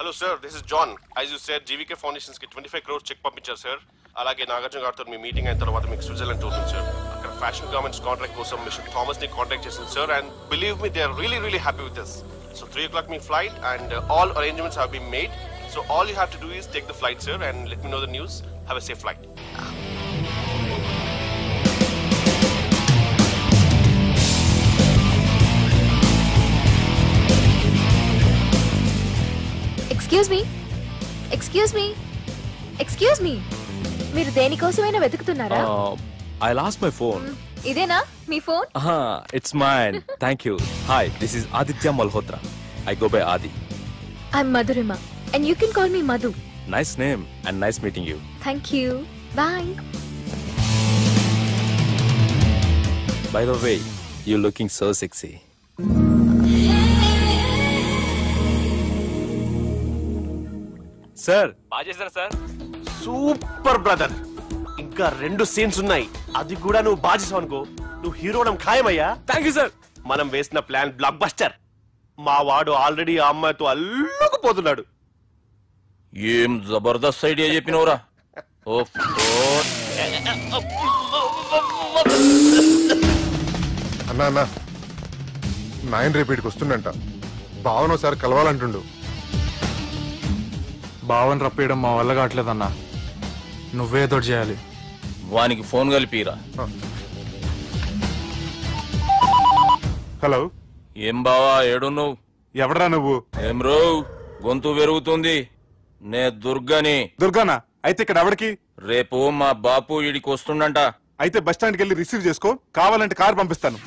Hello sir, this is John. As you said, GVK Foundations ki 25 crores check పంపించారు sir. అలాగే నాగార్జున గారితో మీ meeting అయిన తర్వాత మీకు స్విట్జర్లాండ్ టూర్ ఉంది సార్. అక్కడ ఫ్యాషన్ గార్మెంట్స్ కాంట్రాక్ట్ కోసం మిస్టర్ థామస్ ని కాంటాక్ట్ చేసింది sir and believe me they are really happy with this. So 3 o'clock మీ flight and all arrangements have been made. So all you have to do is take the flight sir and let me know the news. Have a safe flight. Excuse me మీరు దేనికోసమైనా వెతుకుతున్నారా? I lost my phone. ఇదేనా మీ phone? It's mine. Thank you. Hi, this is Aditya Malhotra. I go by Adi. I'm Madhurima and you can call me Madhu. Nice name and nice meeting you. Thank you. Bye. By the way, you're looking so sexy. Sir, బాగా చేశారు sir. Super brother. ఇంకా 2 scenes ఉన్నాయి. అది కూడా నువ్వు బాగా చేసావు అనుకో, నువ్వు హీరోడం ఖాయమయ్యా. Thank you sir. మనం వేసిన ప్లాన్ బ్లాక్ బస్టర్. మా వాడు ఆల్రెడీ ఆ అమ్మాయితో అల్లుకుపోతున్నాడు. ఏం జబర్దస్త్ ఐడియా చెప్పినవురా. అన్నా నాయన రేపటికి వస్తుండంట. భావన ఒకసారి కలవాలంటుండు. భావన రప్పేయడం మా వల్ల కావట్లేదన్నా, నువ్వేదో చేయాలి. వానికి ఫోన్ కలిపిరా. హలో, ఏం బావా ఏడున్నావు? ఎవడరా నువ్వు? ఏం రో గొంతు పెరుగుతుంది. నే దుర్గాని. దుర్గానా? అయితే ఇక్కడ ఎవడికి? రేపు మా బాపు ఈడికి వస్తుండంట. అయితే బస్ స్టాండ్కి వెళ్ళి రిసీవ్ చేసుకో, కావాలంటే కార్ పంపిస్తాను.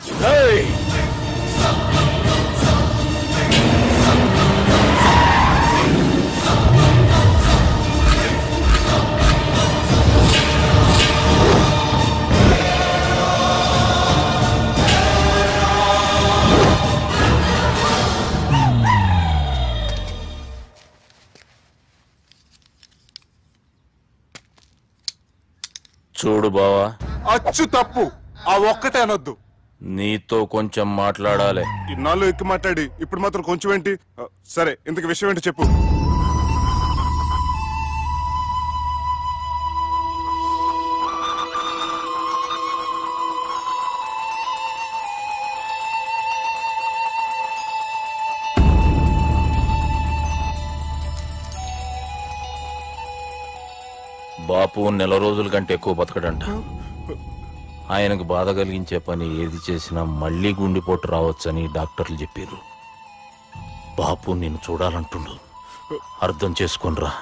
చూడు బావా, అచ్చు తప్పు. ఆ ఒక్కటే అనొద్దు. నీతో కొంచెం మాట్లాడాలి. ఇన్నాళ్ళు ఎక్కువ మాట్లాడి ఇప్పుడు మాత్రం కొంచెం ఏంటి? సరే, ఇంతకు విషయం ఏంటి చెప్పు. బాపు 4 రోజుల కంటే ఎక్కువ బతకడంట. ఆయనకు బాధ కలిగించే పని ఏది చేసినా మళ్లీ గుండెపోటు రావచ్చని డాక్టర్లు చెప్పారు. బాపు నిన్ను చూడాలంటుండు, అర్థం చేసుకునిరా.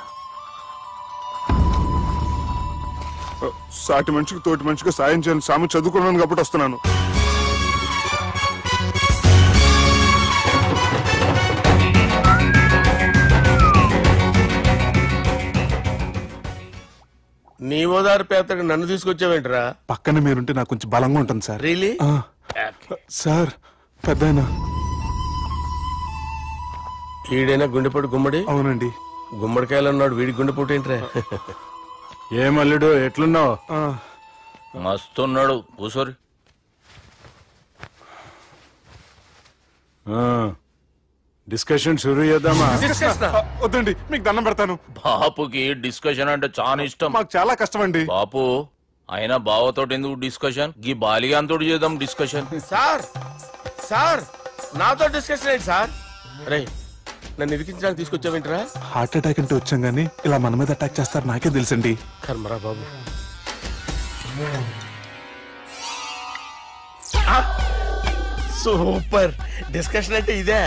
సాటి మనిషికి తోటి మనిషికి సాయం చేయని సామి చదువుకున్నాను కాబట్టి వస్తున్నాను. నీ ఓదారు పేదకు నన్ను తీసుకొచ్చావేంట్రా? పక్కన మీరుంటే నాకు కొంచెం బలంగా ఉంటుంది సార్. రియలీ? సార్, పెద్దయినా ఈడైనా గుండెపోటు గుమ్మడి? అవునండి. గుమ్మడికాయలు అన్నాడు, వీడి గుండెపోటు ఏంట్రా? ఏమల్లుడు ఎట్లున్నావు? మస్తున్నాడు. కూసోరి. డిస్కషన్ షురూ చేద్దామా? వద్దండి, మీకు దండం పెడతాను. బాపుకి డిస్కషన్ అంటే చాలా ఇష్టం. మాకు చాలా కష్టం అండి. బాపు అయినా బావతోటి ఎందుకు డిస్కషన్? గీ బాలిగాంతోటి చేద్దాం డిస్కషన్. సార్ సార్ నాతో డిస్కషన్ ఏంటి సార్? రే, నన్ను ఇరికించడానికి తీసుకొచ్చావేంట్రా? హార్ట్ అటాక్ అంటే వచ్చాం గానీ ఇలా మన మీద అటాక్ చేస్తారు నాకే తెలుసండి. కర్మరా బాబు. సూపర్ డిస్కషన్ అంటే ఇదే.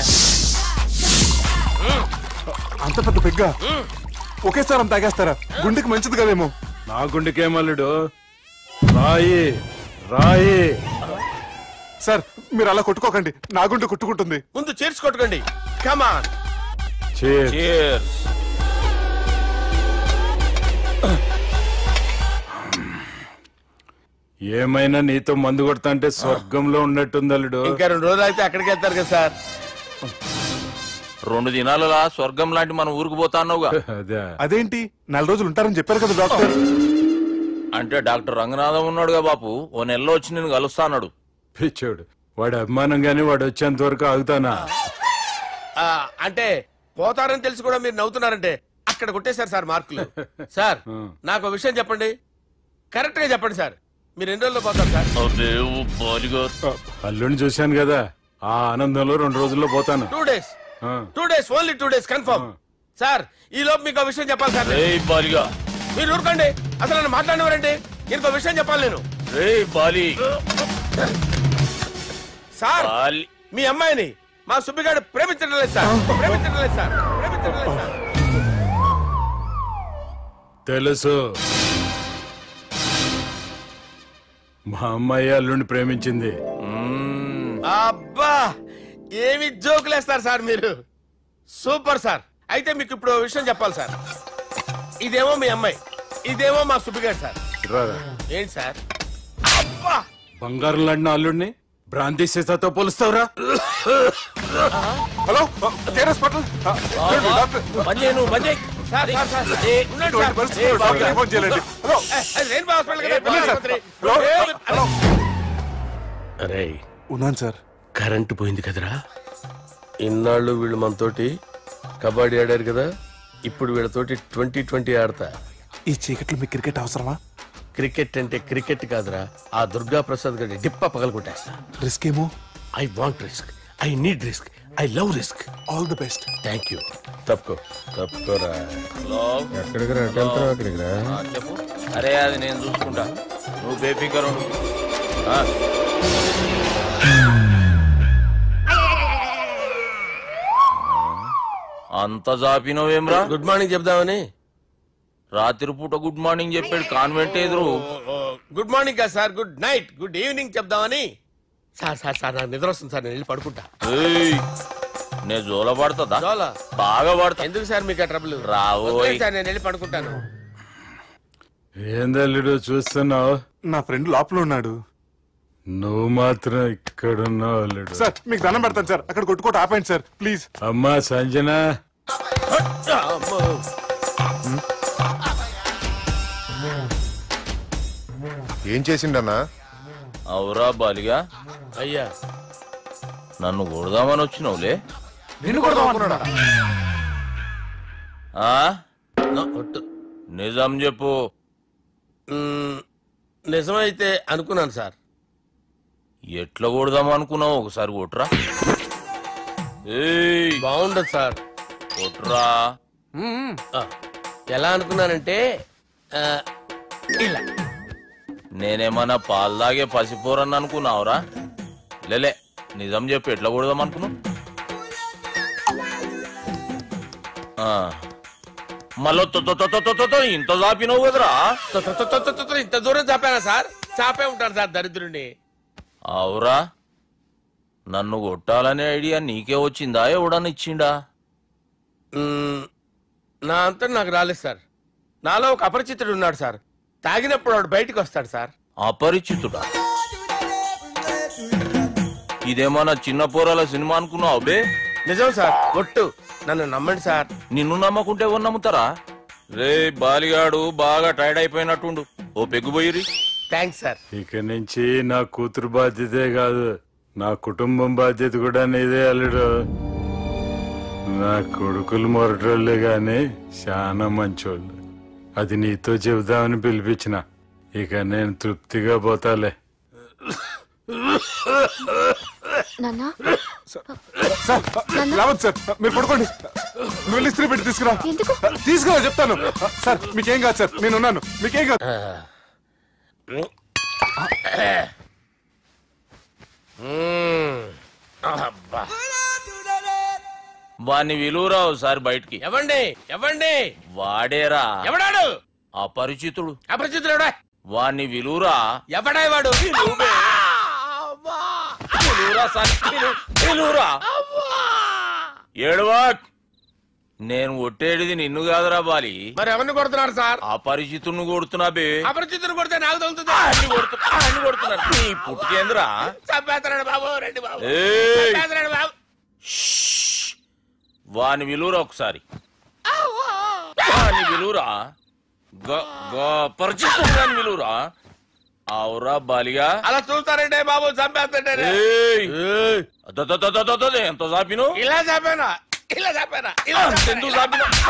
అంత పెద్ద పెగ్గా ఒకేసారి అంత తాగేస్తారా? గుండెకి మంచిది కదేమో. నా గుండెకేమల్లుడు, రాయి రాయి. సార్, మీరు అలా కొట్టుకోకండి, నా గుండె కొట్టుకుంటుంది. ముందు చేర్చి కొట్టుకోండి. కమాన్. Cheers. ఏమైనా నీతో మందు కొడతా అంటే స్వర్గంలో ఉన్నట్టుంది అల్లుడు. ఇంకా 2 రోజులు అయితే అక్కడికి వెళ్తారు కదా సార్. 2 దినాలలా స్వర్గం లాంటి మన ఊరికి పోతాన్నావుగా. అదేంటి, 4 రోజులు ఉంటారని చెప్పారు కదా డాక్టర్. అంటే డాక్టర్ రంగనాథం ఉన్నాడుగా బాపు, ఓ నెలలో వచ్చి నేను కలుస్తా అన్నాడు. పిచ్చోడు, వాడు అభిమానం గాని వాడు వచ్చేంత వరకు ఆగుతానా? అంటే పోతారని తెలిసి కూడా మీరు నవ్వుతున్నారంటే అక్కడ కొట్టేశారు సార్ మార్కులు. సార్ నాకు విషయం చెప్పండి, కరెక్ట్ గా చెప్పండి సార్, మీరు ఎన్ని రోజుల్లో పోతారు సార్? అల్లుడిని చూశాను కదా, ఆ ఆనందంలో 2 రోజుల్లో పోతాను. 2 days, 2 days, only 2 days confirm. Sir ఈ లోపు మీకు విషయం చెప్పాలి సార్. మీరు ఊరుకోండి, అసలు నన్ను మాట్లాడినవారండి, ఇంకో విషయం చెప్పాలి నేను. సార్ మీ అమ్మాయిని మా సుబ్బిగాడు ప్రేమించడం లేదు సార్, ప్రేమించడం లేదు సార్, ప్రేమించడం లేదు సార్. తెలుసు, మా అమ్మాయి అల్లుడిని ప్రేమించింది. అబ్బా ఏమి జోకులేస్తారు సార్ మీరు, సూపర్ సార్. అయితే మీకు ఇప్పుడు విషయం చెప్పాలి సార్. ఇదేమో మీ అమ్మాయి, ఇదేమో మా సుబ్బిగాడు సార్. ఏంటి సార్? అబ్బా బంగారం లాంటి అల్లుడిని భ్రాంతి సీతాతో పోలుస్తావురా? హలో హాస్పిటల్ అరే ఉన్నాను సార్. కరెంటు పోయింది కదరా, ఇన్నాళ్ళు వీళ్ళు మనతోటి కబడ్డీ ఆడారు కదా, ఇప్పుడు వీళ్ళతోటి 2020 ఆడతా. ఈ చీకట్లో మీ క్రికెట్ అవసరమా? క్రికెట్ అంటే క్రికెట్ కాదురా, ఆ దుర్గా ప్రసాద్ గారి డిప్ప పగలగొట్టేస్తా. రిస్క్ ఏమో? I want risk, I need risk, I love risk. All the best. Thank you. తప్పుకోరా. ఎక్కడికి రా? అక్కడికి రా. చెప్పు. అరే అది నేను చూసుకుంటా, నువ్వు బేఫికర్ ఉండు. అంత జాపినవేమ్రా? గుడ్ మార్నింగ్ చెప్దామని. రాత్రి పూట గుడ్ మార్నింగ్ చెప్పాడు కాన్వెంట్ ఎదురు. గుడ్ మార్నింగ్ కదా sir, good night, good evening చెప్దామని. సార్ సార్ సార్ నాకు నిద్ర వస్తుంది సార్, నేను వెళ్ళి పడుకుంటా. నేను జోల పడుతుందా? జోల బాగా పడతా. ఎందుకు సార్ మీకు ట్రబుల్? రావు సార్, నేను వెళ్ళి పడుకుంటాను. ఏందల్లుడు చూస్తున్నావు? నా ఫ్రెండ్ లోపల ఉన్నాడు, నువ్వు మాత్రం ఇక్కడున్నావు. అల్లుడు సార్ మీకు దండం పెడతాను సార్, అక్కడ కొట్టుకోట ఆపండి సార్ ప్లీజ్. అమ్మా సంజన, ఏం చేసిండన్నా? అవురా బాలిగా, అయ్యా నన్ను కొడదామని వచ్చినావులే. నిన్ను కొడదామనుకున్నాడా? నిజం చెప్పు. నిజమైతే అనుకున్నాను సార్. ఎట్లా కొడదాం అనుకున్నావు? ఒకసారి కొట్రా. బాగుండదు సార్, కొట్రా. ఎలా అనుకున్నానంటే ఇలా. నేనేమన్నా పాలు తాగే పసిపోరని అనుకున్నావురా? లేలే, నిజం చెప్పు, ఎట్లా కొడదాం అనుకున్నావు? మళ్ళీ ఇంత చాపినవు కదరా? ఇంత దూరం చాపానా సార్? చాపే ఉంటాను సార్ దరిద్రుడిని. అవురా, నన్ను కొట్టాలనే ఐడియా నీకే వచ్చిందా? ఎవడన్నా ఇచ్చిండా? నా అంతా నాకు రాలేదు సార్. నాలో ఒక అపరిచితుడు ఉన్నాడు సార్, తాగినప్పుడు వాడు బయటికి వస్తాడు సార్. అపరిచితుడా? ఇదేమన్నా చిన్న పోరాల సినిమా అనుకున్నావు బే? నిజం సార్, ఒట్టు, నన్ను నమ్మండి సార్. నిన్ను నమ్మకుంటే ఎవరు నమ్ముతారా? రే బాలిగాడు బాగా టైర్డ్ అయిపోయినట్టుండు, ఓ పెగ్గుపోయిరి. Thanks sir. ఇక నుంచి నా కూతురు బాధ్యతే కాదు, నా కుటుంబం బాధ్యత కూడా నీదే అల్లుడు. నా కొడుకులు మొరటోళ్ళే గాని చాలా మంచోళ్ళు. అది నీతో చెబుదామని పిలిపించిన. ఇక నేను తృప్తిగా పోతాలే. సార్ మీరు పడుకోండి, నువ్వు వెళ్ళి ఇస్త్రీ పెట్టి తీసుకురా. తీసుకురా చెప్తాను. సార్ మీకేం కాదు సార్, నేనున్నాను, మీకేం కాదు. వాణ్ణి విలువరావు సార్ బయటికి. ఎవండి ఎవండి? వాడేరా. ఎవడాడు? అపరిచితుడు. అపరిచితుడు వాణ్ణి విలువరా. ఎవడా వాడు? ఏడువా. నేను కొట్టేడిది నిన్ను కాదురా బాలి. మరి ఎవరిని కొడుతున్నారు సార్? అపరిచితుడిని కొడుతున్నా బే. అపరిచితుడు కొడితే నాకు తగులుతుంది. అన్ని కొడుతున్నారు. నీ పుట్టుకేంద్రా? చంపేస్తున్నాడు బాబు, రండి బాబు. వాని విలువరా ఒకసారి. వాని విలువరా. పరిచితుడు విలువరా. అవురా బాలిగా. అలా చూస్తారంటే బాబు, చంపేస్తాడే. ఎంత చాపిను? ఇలా చాపానా? ఇలా చంపానా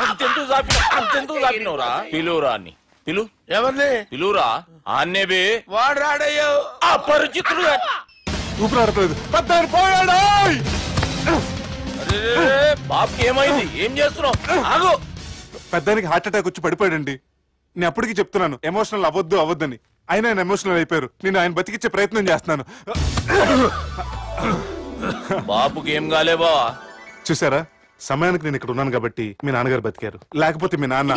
అంతెందుకు చాపినవురా? పిలువురా అని పిలు. ఎవరిని పిలువురా ఆన్నే బే. వాడు రాడయ్యో అపరిచితుడు. ఊపిరాడలేదు. పెద్దాయన పోయాడు. బాబుకి ఏమైంది? ఏం చేస్తున్నావు? ఆగు. పెద్దానికి హార్ట్ అటాక్ వచ్చి పడిపోయాడండి. నేను అప్పటికి చెప్తున్నాను ఎమోషనల్ అవ్వద్దని. ఆయన ఎమోషనల్ అయిపోయారు. నేను ఆయన బతికిచ్చే ప్రయత్నం చేస్తున్నాను. బాబుకి ఏం కాలే బావా? చూసారా, సమయానికి నేను ఇక్కడ ఉన్నాను కాబట్టి మీ నాన్నగారు బతికారు. లేకపోతే మీ నాన్న.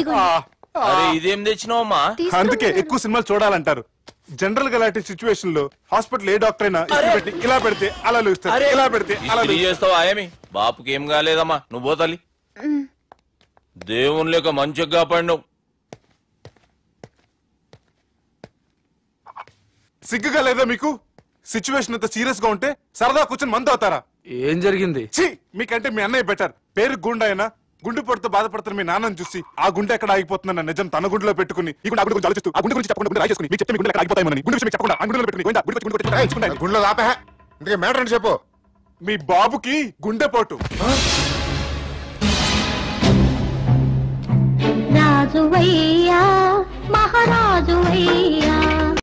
అరే ఇదేం తెచ్చినావమ్మా? అందుకే ఎక్కువ సినిమాలు చూడాలంటారు. జనరల్ గా ఇలాంటి సిచ్యువేషన్ లో హాస్పిటల్ ఏ డాక్టర్ అయినా ఇలా పెడితే అలా లూస్తారు, ఇలా పెడితే అలా చేస్తావా? ఏమి బాపుకి ఏం కాలేదమ్మా, నువ్వు పోతాలి. దేవుని లేక మంచిగా పడినావు. సిగ్గుగా లేదా మీకు? సిచ్యువేషన్ అంత సీరియస్ గా ఉంటే సరదా కూర్చొని మందు అవుతారా? ఏం జరిగింది? మీకంటే మీ అన్నయ్య బెటర్. పేరు గుండె అయినా గుండెపోటుతో బాధపడుతున్న మీ నాన్నని చూసి ఆ గుండె ఎక్కడ ఆగిపోతుందన్న నిజం తన గుండెలో పెట్టుకుని ఈ గుండె గురించి ఆలోచిస్తూ ఆ గుండె గురించి చెప్పకుండా రాజేసుకుని మీకు చెప్తే మీ గుండె ఎక్కడ ఆగిపోతాయని గుండె విషయం చెప్పకుండా ఆ గుండెలో పెట్టుకుని గుండెలో ఆపే ఇందుకే మ్యాటర్ అని చెప్పు. మీ బాబుకి గుండెపోటు. రాజువయ్యా మహారాజువయ్యా